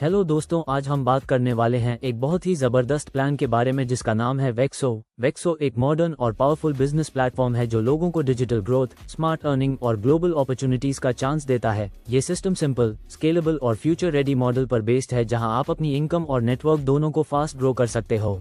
Hello दोस्तों, आज हम बात करने वाले हैं एक बहुत ही ज़बरदस्त प्लान के बारे में जिसका नाम है वेक्सो। वेक्सो एक मॉडर्न और पावरफुल बिजनेस प्लेटफॉर्म है जो लोगों को डिजिटल ग्रोथ, स्मार्ट अर्निंग और ग्लोबल अपॉर्चुनिटीज का चांस देता है। ये सिस्टम सिंपल, स्केलेबल और फ्यूचर रेडी मॉडल पर बेस्ड है जहां आप अपनी इनकम और नेटवर्क दोनों को फास्ट ग्रो कर सकते हो।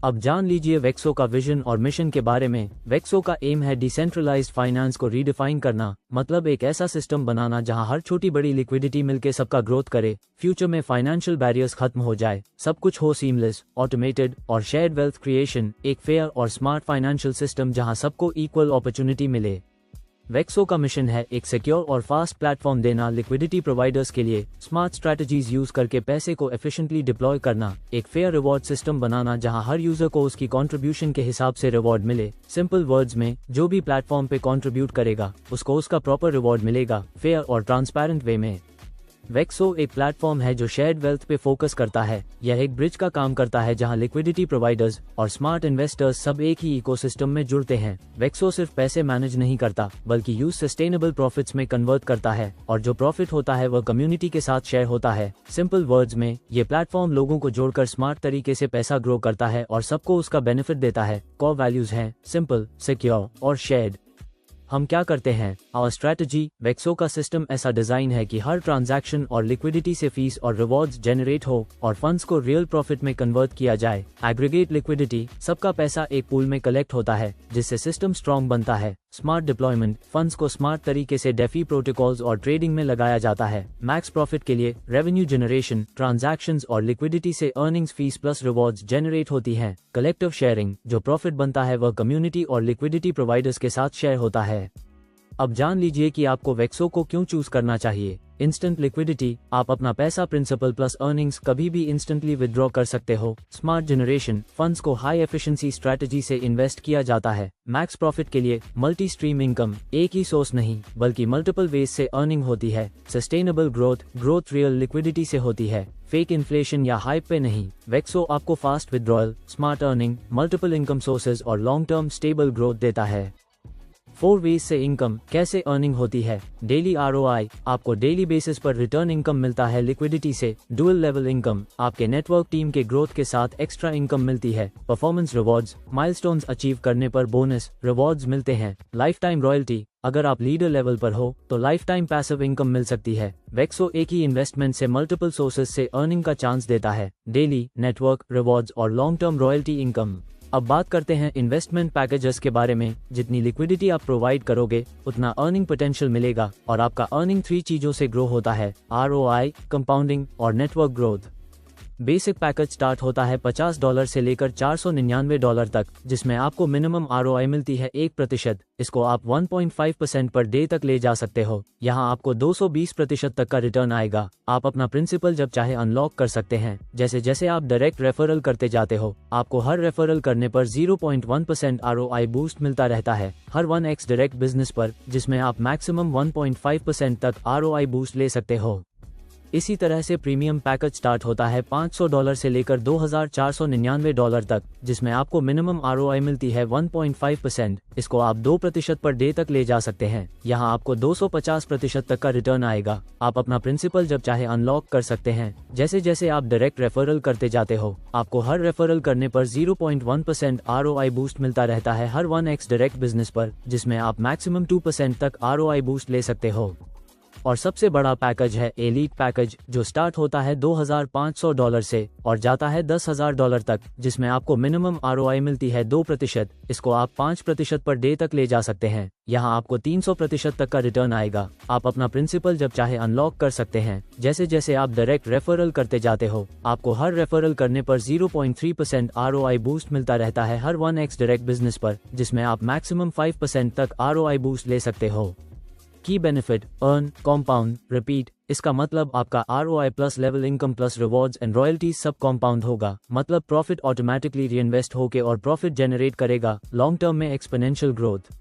अब जान लीजिए वेक्सो का विजन और मिशन के बारे में। वेक्सो का एम है डिसेंट्रलाइज्ड फाइनेंस को रीडिफाइन करना, मतलब एक ऐसा सिस्टम बनाना जहां हर छोटी बड़ी लिक्विडिटी मिलकर सबका ग्रोथ करे। फ्यूचर में फाइनेंशियल बैरियर्स खत्म हो जाए, सब कुछ हो सीमलेस, ऑटोमेटेड और शेयर्ड वेल्थ क्रिएशन। एक फेयर और स्मार्ट फाइनेंशियल सिस्टम जहां सबको इक्वल अपॉर्चुनिटी मिले। वेक्सो का मिशन है एक सिक्योर और फास्ट प्लेटफॉर्म देना लिक्विडिटी प्रोवाइडर्स के लिए, स्मार्ट स्ट्रैटेजीज यूज करके पैसे को एफिशिएंटली डिप्लॉय करना, एक फेयर रिवॉर्ड सिस्टम बनाना जहां हर यूजर को उसकी कंट्रीब्यूशन के हिसाब से रिवॉर्ड मिले। सिंपल वर्ड्स में, जो भी प्लेटफॉर्म पे कंट्रीब्यूट करेगा उसको उसका प्रॉपर रिवॉर्ड मिलेगा, फेयर और ट्रांसपेरेंट वे में। वेक्सो एक प्लेटफॉर्म है जो शेयर्ड वेल्थ पे फोकस करता है। यह एक ब्रिज का काम करता है जहां लिक्विडिटी प्रोवाइडर्स और स्मार्ट इन्वेस्टर्स सब एक ही इकोसिस्टम में जुड़ते हैं। वेक्सो सिर्फ पैसे मैनेज नहीं करता बल्कि यूज सस्टेनेबल प्रॉफिट्स में कन्वर्ट करता है, और जो प्रॉफिट होता है वह कम्युनिटी के साथ शेयर होता है। सिंपल वर्ड्स में, ये प्लेटफॉर्म लोगों को जोड़कर स्मार्ट तरीके से पैसा ग्रो करता है और सबको उसका बेनिफिट देता है। कोर वैल्यूज हैं सिंपल, सिक्योर और शेयर्ड। हम क्या करते हैं? Our strategy. वेक्सो का सिस्टम ऐसा डिजाइन है कि हर ट्रांजैक्शन और लिक्विडिटी से फीस और रिवॉर्ड्स जनरेट हो और फंड्स को रियल प्रॉफिट में कन्वर्ट किया जाए। एग्रीगेट लिक्विडिटी, सबका पैसा एक पूल में कलेक्ट होता है जिससे सिस्टम स्ट्रॉन्ग बनता है। स्मार्ट डिप्लॉयमेंट, फंड्स को स्मार्ट तरीके से डेफी प्रोटोकॉल्स और ट्रेडिंग में लगाया जाता है। मैक्स प्रॉफिट के लिए रेवेन्यू जनरेशन, ट्रांजैक्शंस और लिक्विडिटी से earnings, fees plus rewards generate होती हैं। कलेक्टिव शेयरिंग, जो प्रॉफिट बनता है वह कम्युनिटी और लिक्विडिटी प्रोवाइडर्स के साथ शेयर होता है। अब जान लीजिए कि आपको वेक्सो को क्यों चूज करना चाहिए। इंस्टेंट लिक्विडिटी, आप अपना पैसा प्रिंसिपल प्लस अर्निंग्स कभी भी इंस्टेंटली विदड्रॉ कर सकते हो। स्मार्ट जनरेशन, फंड्स को हाई एफिशिएंसी स्ट्रैटेजी से इन्वेस्ट किया जाता है। मैक्स प्रॉफिट के लिए मल्टी स्ट्रीम इनकम, एक ही सोर्स नहीं बल्कि मल्टीपल वेज से अर्निंग होती है। सस्टेनेबल ग्रोथ रियल लिक्विडिटी से होती है, फेक इन्फ्लेशन या हाइप पे नहीं। वेक्सो आपको fast withdrawal, smart earning, multiple income sources और लॉन्ग टर्म स्टेबल ग्रोथ देता है। 4 वेज से इनकम कैसे अर्निंग होती है। डेली ROI, आपको डेली बेसिस पर रिटर्न इनकम मिलता है लिक्विडिटी से। डुअल लेवल इनकम, आपके नेटवर्क टीम के ग्रोथ के साथ एक्स्ट्रा इनकम मिलती है। परफॉर्मेंस रिवॉर्ड्स, माइलस्टोन्स अचीव करने पर बोनस रिवॉर्ड्स मिलते हैं। लाइफ टाइम रॉयल्टी, अगर आप लीडर लेवल पर हो तो लाइफ टाइम पैसिव इनकम मिल सकती है। वेक्सो एक ही इन्वेस्टमेंट से मल्टीपल सोर्सेज से अर्निंग का चांस देता है। डेली, नेटवर्क, रिवॉर्ड्स और लॉन्ग टर्म रॉयल्टी इनकम। अब बात करते हैं इन्वेस्टमेंट पैकेजेस के बारे में। जितनी लिक्विडिटी आप प्रोवाइड करोगे उतना अर्निंग पोटेंशियल मिलेगा, और आपका अर्निंग 3 चीजों से ग्रो होता है: ROI, कंपाउंडिंग और network growth. Basic package start होता है $50 से लेकर $499 तक, जिसमें आपको मिनिमम ROI मिलती है 1%। इसको आप 1.5% पर डे तक ले जा सकते हो। यहाँ आपको 220% तक का रिटर्न आएगा। आप अपना प्रिंसिपल जब चाहे अनलॉक कर सकते हैं। जैसे जैसे आप डायरेक्ट रेफरल करते जाते हो, आपको हर रेफरल करने पर 0.1% ROI बूस्ट मिलता रहता है। हर 1x डायरेक्ट बिजनेस पर, जिसमें आप मैक्सिमम 1.5% तक ROI बूस्ट ले सकते हो। इसी तरह से प्रीमियम पैकेज स्टार्ट होता है $500 से लेकर $2499 तक, जिसमें आपको मिनिमम ROI मिलती है 1.5%। इसको आप 2% पर डे तक ले जा सकते हैं। यहाँ आपको 250% तक का रिटर्न आएगा। आप अपना प्रिंसिपल जब चाहे अनलॉक कर सकते हैं। जैसे जैसे आप डायरेक्ट रेफरल करते जाते हो, आपको हर रेफरल करने पर 0.1% ROI बूस्ट मिलता रहता है हर 1x डायरेक्ट बिजनेस पर, जिसमें आप मैक्सिमम 2% तक ROI बूस्ट ले सकते हो। और सबसे बड़ा पैकेज है एलीट पैकेज, जो स्टार्ट होता है $2500 से और जाता है $10,000 तक, जिसमें आपको मिनिमम ROI मिलती है 2%। इसको आप 5% पर डे तक ले जा सकते हैं। यहाँ आपको 300% तक का रिटर्न आएगा। आप अपना प्रिंसिपल जब चाहे अनलॉक कर सकते हैं। जैसे जैसे आप डायरेक्ट रेफरल करते जाते हो, आपको हर रेफरल करने पर 0.3% ROI बूस्ट मिलता रहता है हर 1x डायरेक्ट बिजनेस पर, जिसमें आप मैक्सिमम 5% तक ROI बूस्ट ले सकते हो। की बेनिफिट, अर्न, कॉम्पाउंड, रिपीट। इसका मतलब आपका ROI plus level income plus rewards and royalties सब कॉम्पाउंड होगा। मतलब प्रॉफिट ऑटोमेटिकली रीइन्वेस्ट होके और प्रॉफिट जनरेट करेगा, लॉन्ग टर्म में एक्सपोनेंशियल ग्रोथ।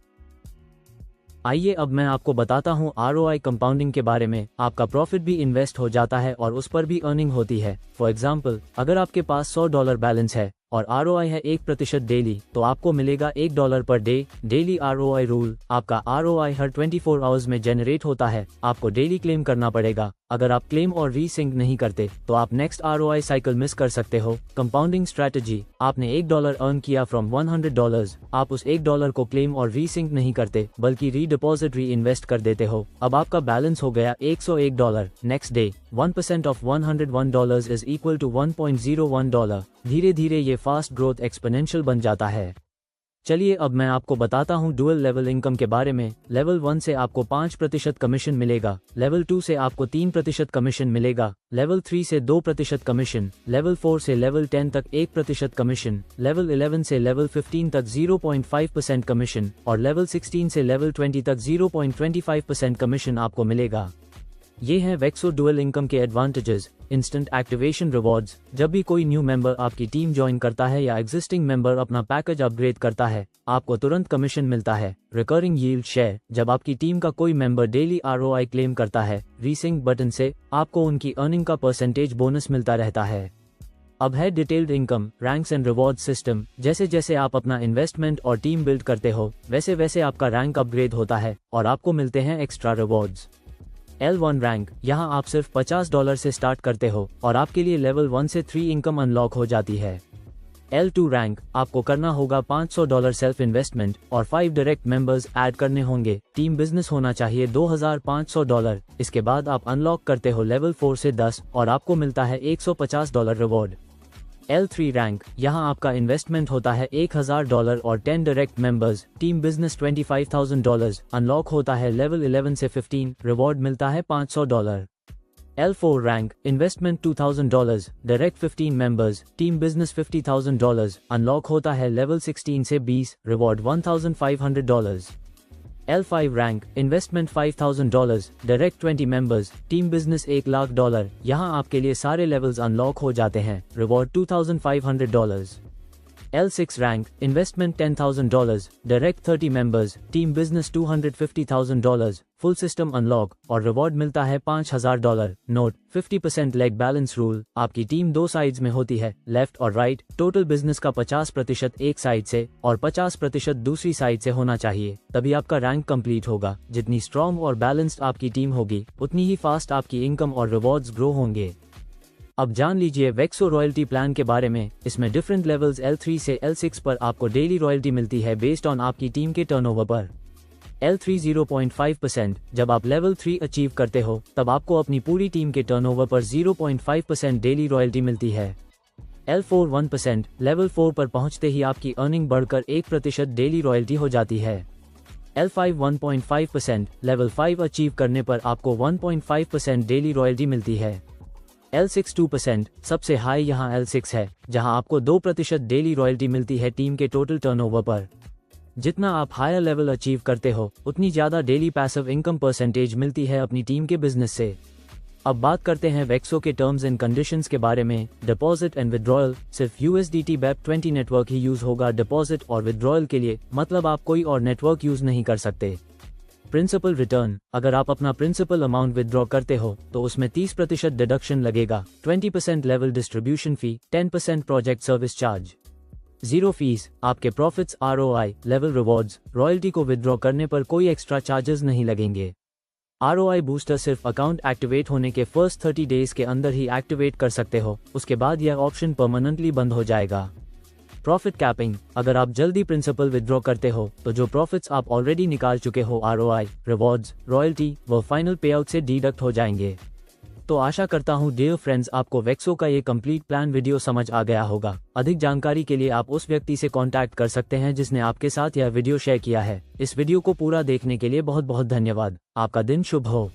आइए अब मैं आपको बताता हूँ ROI कंपाउंडिंग के बारे में। आपका प्रॉफिट भी इन्वेस्ट हो जाता है और उस पर भी अर्निंग होती है। फॉर एग्जाम्पल, अगर आपके पास $100 बैलेंस है और ROI है 1% डेली, तो आपको मिलेगा $1 per day. Daily ROI rule, आपका ROI हर 24 आवर्स में जनरेट होता है, आपको डेली क्लेम करना पड़ेगा। अगर आप क्लेम और रीसिंक नहीं करते तो आप नेक्स्ट ROI साइकिल मिस कर सकते हो। कंपाउंडिंग स्ट्रैटेजी, आपने $1 अर्न किया फ्रॉम $100, आप उस $1 को क्लेम और रीसिंक नहीं करते बल्कि रीडिपॉजिट री इन्वेस्ट कर देते हो। अब आपका बैलेंस हो गया $101। Next day 1% of $101 is equal to $1.01। धीरे धीरे ये फास्ट ग्रोथ एक्सपोनेंशियल बन जाता है। चलिए अब मैं आपको बताता हूँ डुअल लेवल इनकम के बारे में। लेवल 1 से आपको 5% कमीशन मिलेगा, लेवल 2 से आपको 3% कमीशन मिलेगा, लेवल 3 से 2% कमीशन, लेवल 4 से लेवल 10 तक 1% कमीशन, लेवल 11 से लेवल 15 तक 0.5% कमीशन और लेवल 16 से लेवल 20 तक 0.25% कमीशन आपको मिलेगा। ये हैं वेक्सो डुअल इनकम के एडवांटेजेस। इंस्टेंट एक्टिवेशन रिवॉर्ड्स, जब भी कोई न्यू मेंबर आपकी टीम ज्वाइन करता है या एग्जिस्टिंग मेंबर अपना पैकेज अपग्रेड करता है, आपको तुरंत कमीशन मिलता है। रिकरिंग यील्ड शेयर, जब आपकी टीम का कोई मेंबर डेली ROI क्लेम करता है रीसिंक बटन से, आपको उनकी अर्निंग का परसेंटेज बोनस मिलता रहता है। अब है detailed income, ranks and reward system. जैसे जैसे आप अपना इन्वेस्टमेंट और टीम बिल्ड करते हो वैसे वैसे आपका रैंक अपग्रेड होता है और आपको मिलते हैं एक्स्ट्रा रिवॉर्ड्स। L1 रैंक, यहाँ आप सिर्फ $50 से स्टार्ट करते हो और आपके लिए लेवल 1 से 3 इनकम अनलॉक हो जाती है। L2 रैंक, आपको करना होगा $500 सेल्फ इन्वेस्टमेंट और 5 डायरेक्ट मेंबर्स ऐड करने होंगे। टीम बिजनेस होना चाहिए $2500। इसके बाद आप अनलॉक करते हो लेवल 4 से 10 और आपको मिलता है $150 रिवॉर्ड। L3 रैंक, यहाँ आपका इन्वेस्टमेंट होता है $1000 और 10 direct members, team business $25,000, unlock होता है लेवल 11 से 15, रिवॉर्ड मिलता है $500। L4 rank, investment $2000, direct 15 members, team business $50,000, unlock होता है लेवल 16 से 20, reward $1500। L5 rank, investment $5000, direct 20 members, team business $1,00,000, यहाँ आपके लिए सारे लेवल्स अनलॉक हो जाते हैं, reward $2500। L6 rank, investment $10,000, direct 30 members, team business $250,000, full system unlock और रिवॉर्ड मिलता है $5000। नोट, 50% लेग बैलेंस रूल, आपकी टीम 2 साइड्स में होती है, लेफ्ट और राइट। टोटल बिजनेस का 50% एक साइड से और 50% दूसरी साइड से होना चाहिए, तभी आपका रैंक कंप्लीट होगा। जितनी स्ट्रॉन्ग और बैलेंस्ड आपकी टीम होगी उतनी ही फास्ट आपकी इनकम और रिवॉर्ड्स ग्रो होंगे। अब जान लीजिए वेक्सो रॉयल्टी प्लान के बारे में। इसमें डिफरेंट लेवल्स L3 से L6 पर आपको डेली रॉयल्टी मिलती है बेस्ड ऑन आपकी टीम के टर्नओवर पर। L3 0.5%, जब आप लेवल 3 अचीव करते हो तब आपको अपनी पूरी टीम के टर्नओवर पर 0.5% डेली रॉयल्टी मिलती है। L4 1%, लेवल 4 पर पहुंचते ही आपकी अर्निंग बढ़कर 1% डेली रॉयल्टी हो जाती है। L5 1.5%, लेवल 5 अचीव करने पर आपको 1.5% डेली रॉयल्टी मिलती है। L6 2%, सबसे हाई यहाँ L6 है, जहाँ आपको 2% डेली रॉयल्टी मिलती है टीम के टोटल टर्नओवर पर। जितना आप हायर लेवल अचीव करते हो उतनी ज़्यादा डेली पैसिव इनकम परसेंटेज मिलती है अपनी टीम के बिजनेस से। अब बात करते हैं वेक्सो के टर्म्स एंड कंडीशंस के बारे में। डिपॉजिट एंड विड्रॉयल, सिर्फ USDT BEP20 नेटवर्क ही यूज होगा डिपॉजिट और विड्रॉयल के लिए, मतलब आप कोई और नेटवर्क यूज नहीं कर सकते। प्रिंसिपल रिटर्न, अगर आप अपना प्रिंसिपल अमाउंट विदड्रॉ करते हो तो उसमें 30% डिडक्शन लगेगा, 20% लेवल डिस्ट्रीब्यूशन फी, 10% प्रोजेक्ट सर्विस चार्ज, 0 फीस। आपके profits, ROI, level rewards, royalty को विदड्रॉ करने पर कोई एक्स्ट्रा चार्जेस नहीं लगेंगे। ROI बूस्टर सिर्फ अकाउंट एक्टिवेट होने के फर्स्ट 30 डेज के अंदर ही एक्टिवेट कर सकते हो, उसके बाद यह ऑप्शन परमानेंटली बंद हो जाएगा। प्रॉफिट कैपिंग, अगर आप जल्दी प्रिंसिपल विदड्रॉ करते हो तो जो प्रॉफिट्स आप ऑलरेडी निकाल चुके हो ROI, रिवॉर्ड्स, रॉयल्टी व फाइनल पे आउट से डिडक्ट हो जाएंगे। तो आशा करता हूँ डियर फ्रेंड्स आपको वेक्सो का ये कंप्लीट प्लान वीडियो समझ आ गया होगा। अधिक जानकारी के लिए आप उस व्यक्ति से कांटेक्ट कर सकते हैं जिसने आपके साथ यह वीडियो शेयर किया है। इस वीडियो को पूरा देखने के लिए बहुत बहुत धन्यवाद। आपका दिन शुभ हो।